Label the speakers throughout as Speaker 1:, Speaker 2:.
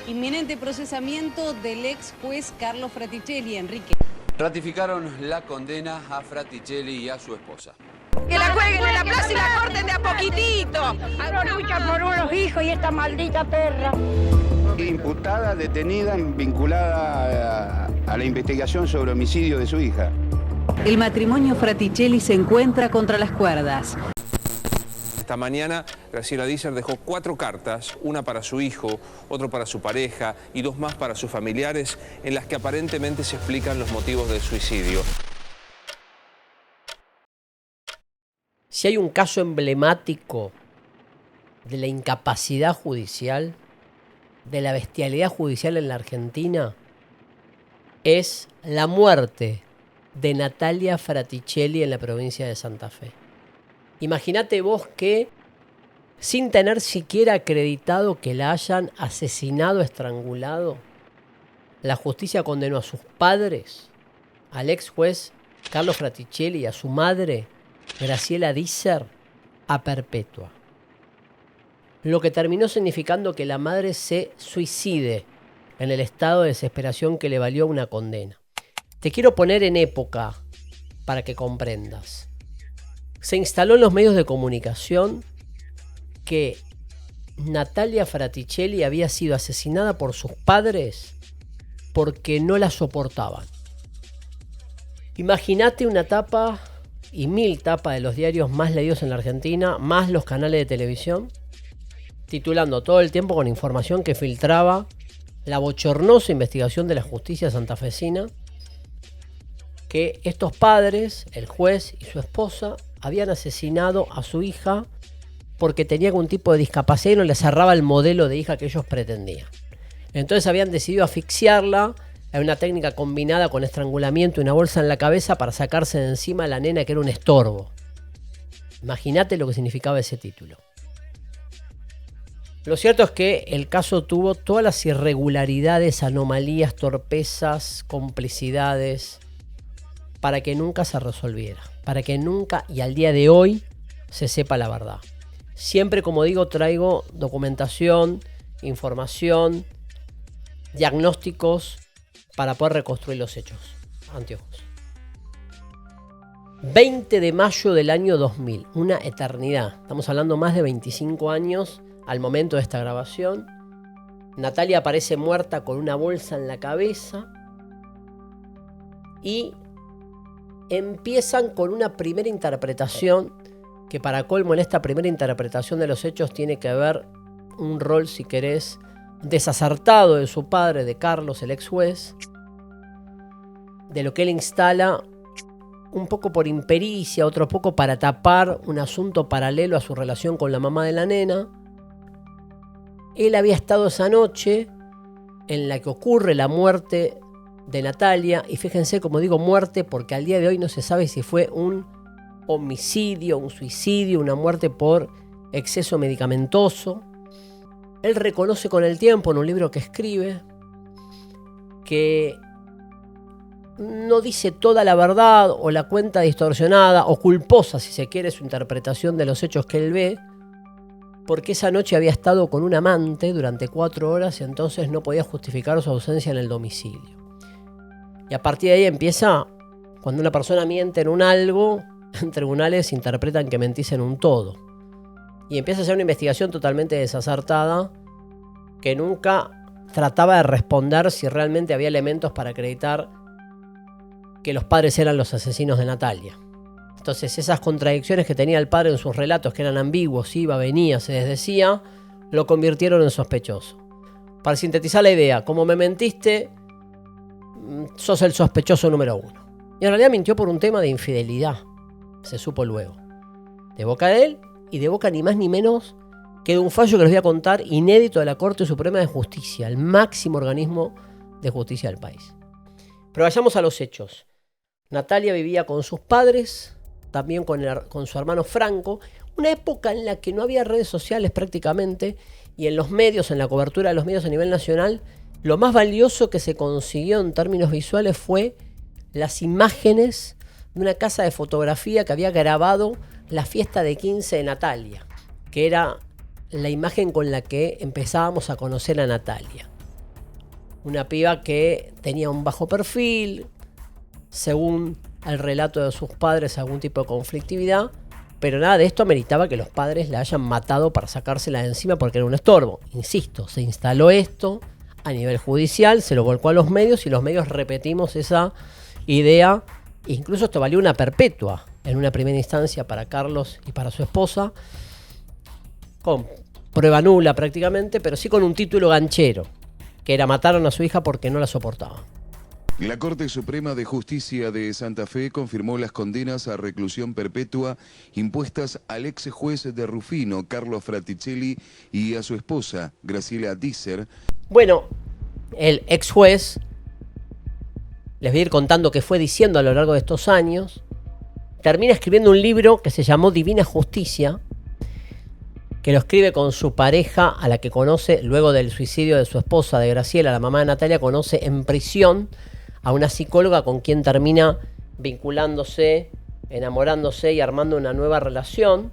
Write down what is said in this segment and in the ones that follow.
Speaker 1: Inminente procesamiento del ex juez Carlos Fraticelli. Enrique.
Speaker 2: Ratificaron la condena a Fraticelli y a su esposa.
Speaker 3: Que la jueguen en la plaza y la corten de a poquitito.
Speaker 4: No lucha por unos hijos y esta maldita perra.
Speaker 5: Imputada, detenida, vinculada a la investigación sobre homicidio de su hija.
Speaker 1: El matrimonio Fraticelli se encuentra contra las cuerdas.
Speaker 6: Esta mañana Graciela Dícer dejó 4 cartas, una para su hijo, otra para su pareja y 2 más para sus familiares, en las que aparentemente se explican los motivos del suicidio.
Speaker 7: Si hay un caso emblemático de la incapacidad judicial, de la bestialidad judicial en la Argentina, es la muerte de Natalia Fraticelli en la provincia de Santa Fe. Imagínate vos que, sin tener siquiera acreditado que la hayan asesinado, estrangulado, la justicia condenó a sus padres, al ex juez Carlos Fraticelli y a su madre, Graciela Dícer, a perpetua. Lo que terminó significando que la madre se suicide en el estado de desesperación que le valió una condena. Te quiero poner en época para que comprendas. Se instaló en los medios de comunicación que Natalia Fraticelli había sido asesinada por sus padres porque no la soportaban. Imagínate una tapa y 1000 tapas de los diarios más leídos en la Argentina, más los canales de televisión, titulando todo el tiempo con información que filtraba la bochornosa investigación de la justicia santafesina, que estos padres, el juez y su esposa, habían asesinado a su hija porque tenía algún tipo de discapacidad y no le cerraba el modelo de hija que ellos pretendían. Entonces habían decidido asfixiarla en una técnica combinada con estrangulamiento y una bolsa en la cabeza para sacarse de encima a la nena que era un estorbo. Imagínate lo que significaba ese título. Lo cierto es que el caso tuvo todas las irregularidades, anomalías, torpezas, complicidades, para que nunca se resolviera, para que nunca y al día de hoy se sepa la verdad. Siempre, como digo, traigo documentación, información, diagnósticos para poder reconstruir los hechos. Anteojos. 20 de mayo del año 2000, una eternidad. Estamos hablando más de 25 años al momento de esta grabación. Natalia aparece muerta con una bolsa en la cabeza y empiezan con una primera interpretación que, para colmo, en esta primera interpretación de los hechos tiene que ver un rol, si querés, desacertado de su padre, de Carlos, el ex juez, de lo que él instala un poco por impericia, otro poco para tapar un asunto paralelo a su relación con la mamá de la nena. Él había estado esa noche en la que ocurre la muerte de Natalia, y fíjense, como digo muerte, porque al día de hoy no se sabe si fue un homicidio, un suicidio, una muerte por exceso medicamentoso. Él reconoce con el tiempo en un libro que escribe que no dice toda la verdad o la cuenta distorsionada o culposa, si se quiere, su interpretación de los hechos que él ve, porque esa noche había estado con un amante durante 4 horas y entonces no podía justificar su ausencia en el domicilio. Y a partir de ahí empieza, cuando una persona miente en un algo, en tribunales interpretan que mentís en un todo. Y empieza a hacer una investigación totalmente desacertada que nunca trataba de responder si realmente había elementos para acreditar que los padres eran los asesinos de Natalia. Entonces esas contradicciones que tenía el padre en sus relatos, que eran ambiguos, iba, venía, se desdecía, lo convirtieron en sospechoso. Para sintetizar la idea, como me mentiste, sos el sospechoso número 1. Y en realidad mintió por un tema de infidelidad, se supo luego. De boca de él y de boca ni más ni menos que de un fallo que les voy a contar, inédito, de la Corte Suprema de Justicia, el máximo organismo de justicia del país. Pero vayamos a los hechos. Natalia vivía con sus padres, también con su hermano Franco, una época en la que no había redes sociales prácticamente, y en los medios, en la cobertura de los medios a nivel nacional, lo más valioso que se consiguió en términos visuales fue las imágenes de una casa de fotografía que había grabado la fiesta de 15 de Natalia, que era la imagen con la que empezábamos a conocer a Natalia. Una piba que tenía un bajo perfil, según el relato de sus padres, algún tipo de conflictividad, pero nada de esto ameritaba que los padres la hayan matado para sacársela de encima porque era un estorbo. Insisto, se instaló esto a nivel judicial, se lo volcó a los medios y los medios repetimos esa idea. Incluso esto valió una perpetua en una primera instancia para Carlos y para su esposa, con prueba nula prácticamente, pero sí con un título ganchero, que era mataron a su hija porque no la soportaba.
Speaker 8: La Corte Suprema de Justicia de Santa Fe confirmó las condenas a reclusión perpetua impuestas al ex juez de Rufino, Carlos Fraticelli, y a su esposa, Graciela Disser.
Speaker 7: Bueno, el ex juez, les voy a ir contando qué fue diciendo a lo largo de estos años, termina escribiendo un libro que se llamó Divina Justicia, que lo escribe con su pareja, a la que conoce luego del suicidio de su esposa, de Graciela, la mamá de Natalia, conoce en prisión a una psicóloga con quien termina vinculándose, enamorándose y armando una nueva relación.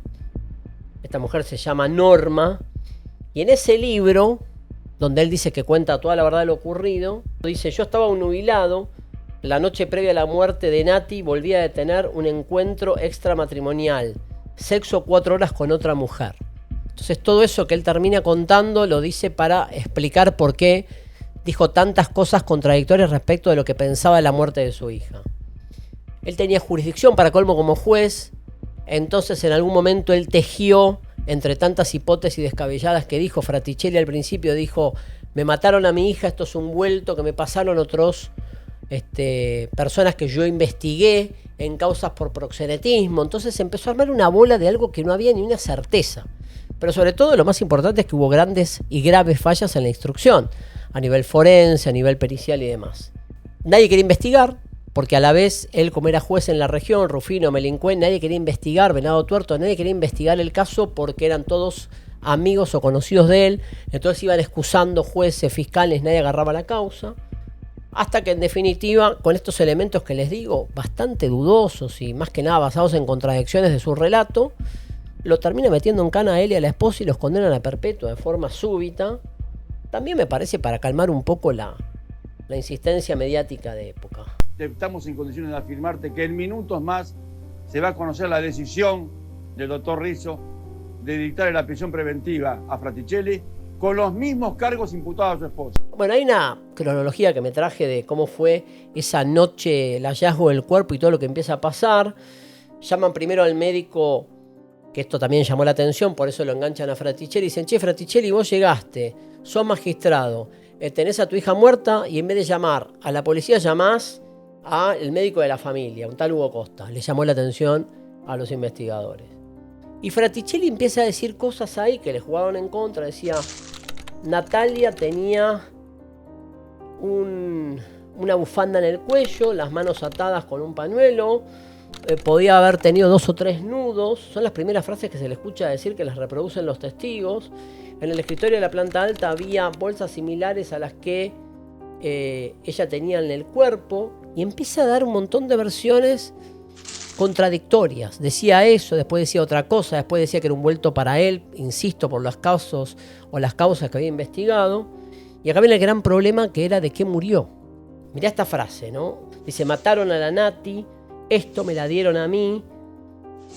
Speaker 7: Esta mujer se llama Norma, y en ese libro, donde él dice que cuenta toda la verdad de lo ocurrido, dice: yo estaba nubilado, la noche previa a la muerte de Nati volví a tener un encuentro extramatrimonial, sexo 4 horas con otra mujer. Entonces todo eso que él termina contando lo dice para explicar por qué dijo tantas cosas contradictorias respecto de lo que pensaba de la muerte de su hija. Él tenía jurisdicción para colmo como juez, entonces en algún momento él tejió, entre tantas hipótesis descabelladas que dijo Fraticelli al principio, dijo: me mataron a mi hija, esto es un vuelto que me pasaron otros personas que yo investigué en causas por proxenetismo. Entonces empezó a armar una bola de algo que no había ni una certeza. Pero sobre todo lo más importante es que hubo grandes y graves fallas en la instrucción, a nivel forense, a nivel pericial y demás. Nadie quería investigar, porque a la vez él, como era juez en la región, Rufino, Melincuen, nadie quería investigar, Venado Tuerto, nadie quería investigar el caso porque eran todos amigos o conocidos de él. Entonces iban excusando jueces, fiscales, nadie agarraba la causa. Hasta que en definitiva, con estos elementos que les digo, bastante dudosos y más que nada basados en contradicciones de su relato, lo termina metiendo en cana a él y a la esposa y los condenan a perpetua de forma súbita. También me parece para calmar un poco la insistencia mediática de época.
Speaker 9: Estamos en condiciones de afirmarte que en minutos más se va a conocer la decisión del doctor Rizzo de dictar la prisión preventiva a Fraticelli con los mismos cargos imputados a su esposa.
Speaker 7: Bueno, hay una cronología que me traje de cómo fue esa noche, el hallazgo del cuerpo y todo lo que empieza a pasar. Llaman primero al médico, que esto también llamó la atención, por eso lo enganchan a Fraticelli. Dicen: che, Fraticelli, vos llegaste, sos magistrado, tenés a tu hija muerta y en vez de llamar a la policía llamás al médico de la familia, un tal Hugo Costa. Le llamó la atención a los investigadores. Y Fraticelli empieza a decir cosas ahí que le jugaron en contra. Decía: Natalia tenía una bufanda en el cuello, las manos atadas con un pañuelo, podía haber tenido 2 o 3 nudos. Son las primeras frases que se le escucha decir, que las reproducen los testigos. En el escritorio de la planta alta había bolsas similares a las que ella tenía en el cuerpo, y empieza a dar un montón de versiones contradictorias. Decía eso, después decía otra cosa, después decía que era un vuelto para él, insisto, por los casos o las causas que había investigado. Y acá viene el gran problema, que era de qué murió. Mirá esta frase, ¿no? Dice: mataron a la Nati, esto me la dieron a mí,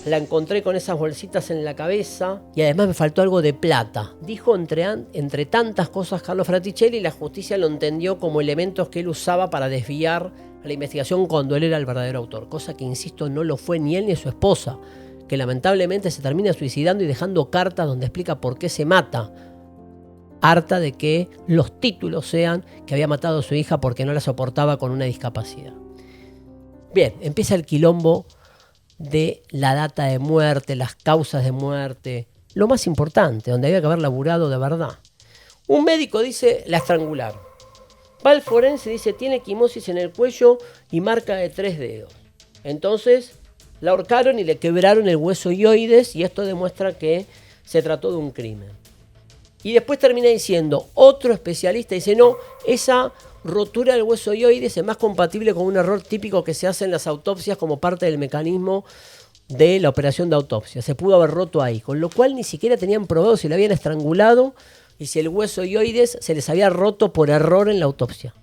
Speaker 7: la encontré con esas bolsitas en la cabeza y además me faltó algo de plata. Dijo entre tantas cosas Carlos Fraticelli, y la justicia lo entendió como elementos que él usaba para desviar a la investigación cuando él era el verdadero autor. Cosa que, insisto, no lo fue ni él ni su esposa, que lamentablemente se termina suicidando y dejando cartas donde explica por qué se mata. Harta de que los títulos sean que había matado a su hija porque no la soportaba con una discapacidad. Bien, empieza el quilombo de la data de muerte, las causas de muerte, lo más importante, donde había que haber laburado de verdad. Un médico dice: la estrangularon. Va el forense y dice: tiene equimosis en el cuello y marca de 3 dedos. Entonces la ahorcaron y le quebraron el hueso ioides, y esto demuestra que se trató de un crimen. Y después termina diciendo otro especialista, dice: no, esa rotura del hueso ioides es más compatible con un error típico que se hace en las autopsias como parte del mecanismo de la operación de autopsia. Se pudo haber roto ahí, con lo cual ni siquiera tenían probado si la habían estrangulado y si el hueso hioides se les había roto por error en la autopsia.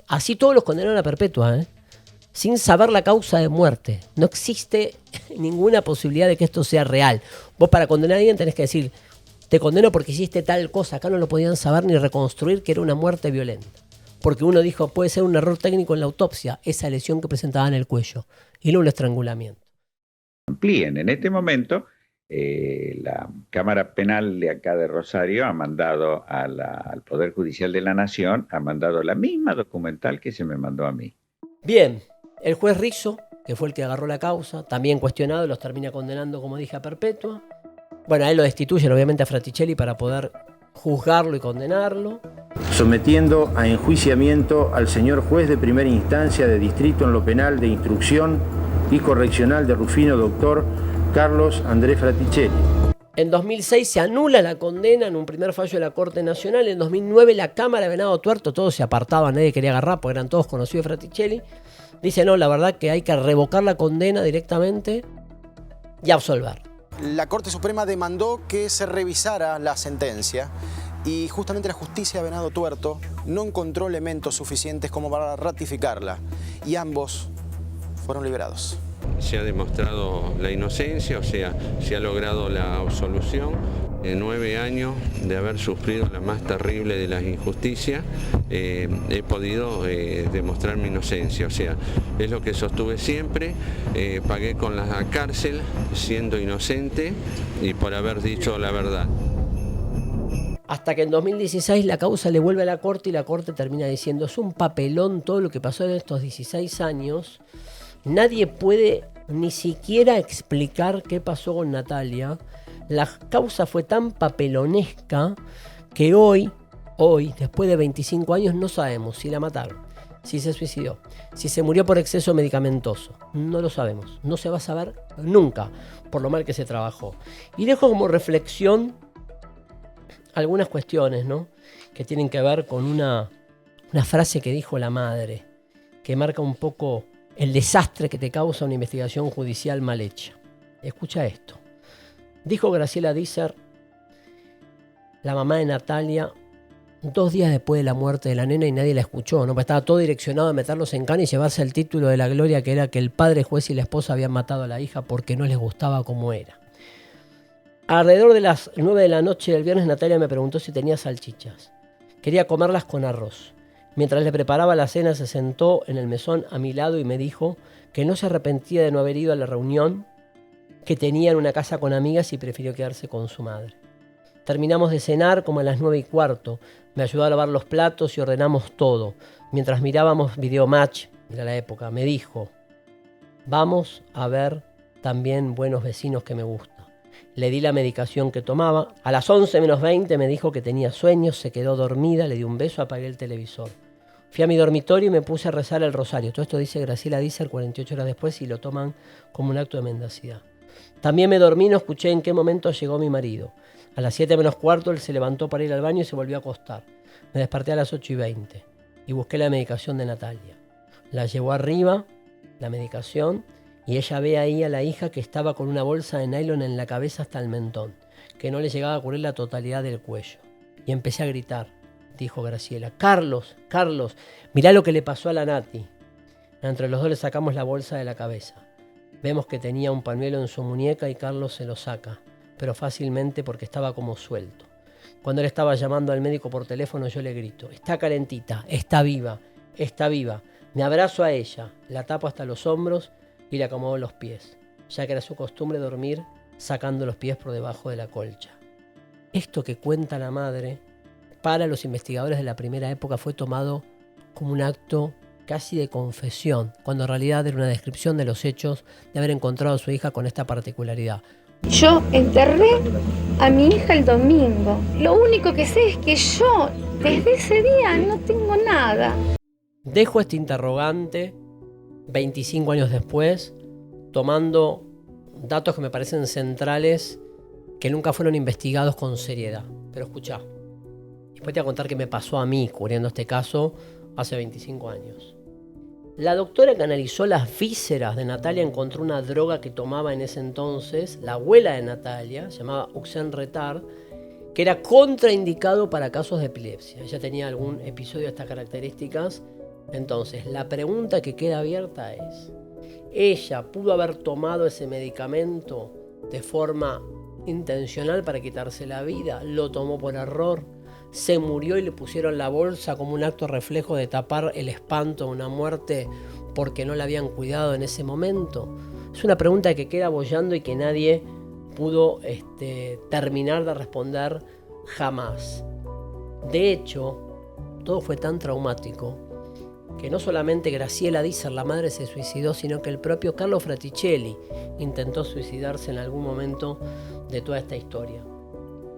Speaker 7: Así todos los condenaron a perpetua, sin saber la causa de muerte. No existe ninguna posibilidad de que esto sea real. Vos para condenar a alguien tenés que decir, te condeno porque hiciste tal cosa. Acá no lo podían saber ni reconstruir que era una muerte violenta. Porque uno dijo, puede ser un error técnico en la autopsia, esa lesión que presentaba en el cuello, y no un estrangulamiento.
Speaker 10: Amplíen. En este momento, la Cámara Penal de acá de Rosario ha mandado al Poder Judicial de la Nación, ha mandado la misma documental que se me mandó a mí.
Speaker 7: Bien, el juez Rizzo, que fue el que agarró la causa, también cuestionado, los termina condenando, como dije, a perpetua. Bueno, a él lo destituyen, obviamente, a Fraticelli para poder juzgarlo y condenarlo.
Speaker 11: Sometiendo a enjuiciamiento al señor juez de primera instancia de distrito en lo penal de instrucción y correccional de Rufino, doctor Carlos Andrés Fraticelli.
Speaker 7: En 2006 se anula la condena en un primer fallo de la Corte Nacional. En 2009 la Cámara de Venado Tuerto, todos se apartaban, nadie quería agarrar porque eran todos conocidos de Fraticelli. Dice, no, la verdad que hay que revocar la condena directamente y absolver.
Speaker 12: La Corte Suprema demandó que se revisara la sentencia y justamente la justicia de Venado Tuerto no encontró elementos suficientes como para ratificarla y ambos fueron liberados.
Speaker 13: Se ha demostrado la inocencia, o sea, se ha logrado la absolución. En 9 años de haber sufrido la más terrible de las injusticias, he podido demostrar mi inocencia, o sea, es lo que sostuve siempre, pagué con la cárcel siendo inocente y por haber dicho la verdad.
Speaker 7: Hasta que en 2016 la causa le vuelve a la Corte y la Corte termina diciendo, es un papelón todo lo que pasó en estos 16 años, nadie puede ni siquiera explicar qué pasó con Natalia. La causa fue tan papelonesca que hoy, después de 25 años, no sabemos si la mataron, si se suicidó, si se murió por exceso medicamentoso. No lo sabemos, no se va a saber nunca, por lo mal que se trabajó. Y dejo como reflexión algunas cuestiones, ¿no?, que tienen que ver con una frase que dijo la madre, que marca un poco el desastre que te causa una investigación judicial mal hecha. Escucha esto. Dijo Graciela Dícer, la mamá de Natalia, 2 días después de la muerte de la nena, y nadie la escuchó, ¿no? Porque estaba todo direccionado a meterlos en cana y llevarse el título de la gloria, que era que el padre juez y la esposa habían matado a la hija porque no les gustaba como era. Alrededor de las 9 de la noche del viernes, Natalia me preguntó si tenía salchichas. Quería comerlas con arroz. Mientras le preparaba la cena, se sentó en el mesón a mi lado y me dijo que no se arrepentía de no haber ido a la reunión que tenía en una casa con amigas y prefirió quedarse con su madre. Terminamos de cenar como a las 9:15. Me ayudó a lavar los platos y ordenamos todo. Mientras mirábamos Videomatch, mira la época, me dijo, vamos a ver también Buenos Vecinos, que me gusta. Le di la medicación que tomaba. A las 11 menos 20 me dijo que tenía sueños, se quedó dormida, le di un beso, apagué el televisor. Fui a mi dormitorio y me puse a rezar el rosario. Todo esto dice Graciela Dícer 48 horas después y lo toman como un acto de mendacidad. También me dormí, no escuché en qué momento llegó mi marido. A las 7 menos cuarto él se levantó para ir al baño y se volvió a acostar. Me desperté a las 8:20 y busqué la medicación de Natalia. La llevó arriba, la medicación, y ella ve ahí a la hija que estaba con una bolsa de nylon en la cabeza hasta el mentón, que no le llegaba a cubrir la totalidad del cuello. Y empecé a gritar, dijo Graciela, Carlos, Carlos, mirá lo que le pasó a la Nati. Entre los dos le sacamos la bolsa de la cabeza. Vemos que tenía un pañuelo en su muñeca y Carlos se lo saca, pero fácilmente porque estaba como suelto. Cuando él estaba llamando al médico por teléfono, yo le grito, está calentita, está viva, está viva. Me abrazo a ella, la tapo hasta los hombros y le acomodo los pies, ya que era su costumbre dormir sacando los pies por debajo de la colcha. Esto que cuenta la madre, para los investigadores de la primera época fue tomado como un acto casi de confesión, cuando en realidad era una descripción de los hechos de haber encontrado a su hija con esta particularidad.
Speaker 4: Yo enterré a mi hija el domingo. Lo único que sé es que yo, desde ese día, no tengo nada.
Speaker 7: Dejo este interrogante 25 años después, tomando datos que me parecen centrales, que nunca fueron investigados con seriedad. Pero escuchá, después te voy a contar qué me pasó a mí cubriendo este caso hace 25 años. La doctora que analizó las vísceras de Natalia encontró una droga que tomaba en ese entonces la abuela de Natalia, llamada Uxen Retard, que era contraindicado para casos de epilepsia. Ella tenía algún episodio de estas características. Entonces, la pregunta que queda abierta es, ¿ella pudo haber tomado ese medicamento de forma intencional para quitarse la vida? ¿Lo tomó por error? ¿Se murió y le pusieron la bolsa como un acto reflejo de tapar el espanto de una muerte porque no la habían cuidado en ese momento? Es una pregunta que queda boyando y que nadie pudo terminar de responder jamás. De hecho, todo fue tan traumático que no solamente Graciela Dícer, la madre, se suicidó, sino que el propio Carlo Fraticelli intentó suicidarse en algún momento de toda esta historia.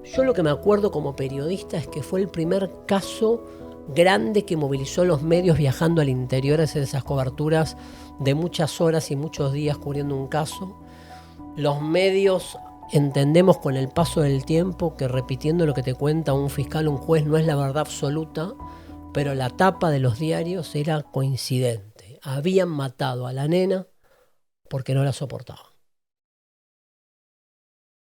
Speaker 7: Yo lo que me acuerdo como periodista es que fue el primer caso grande que movilizó los medios viajando al interior a hacer esas coberturas de muchas horas y muchos días cubriendo un caso. Los medios entendemos con el paso del tiempo que repitiendo lo que te cuenta un fiscal o un juez no es la verdad absoluta, pero la tapa de los diarios era coincidente. Habían matado a la nena porque no la soportaban.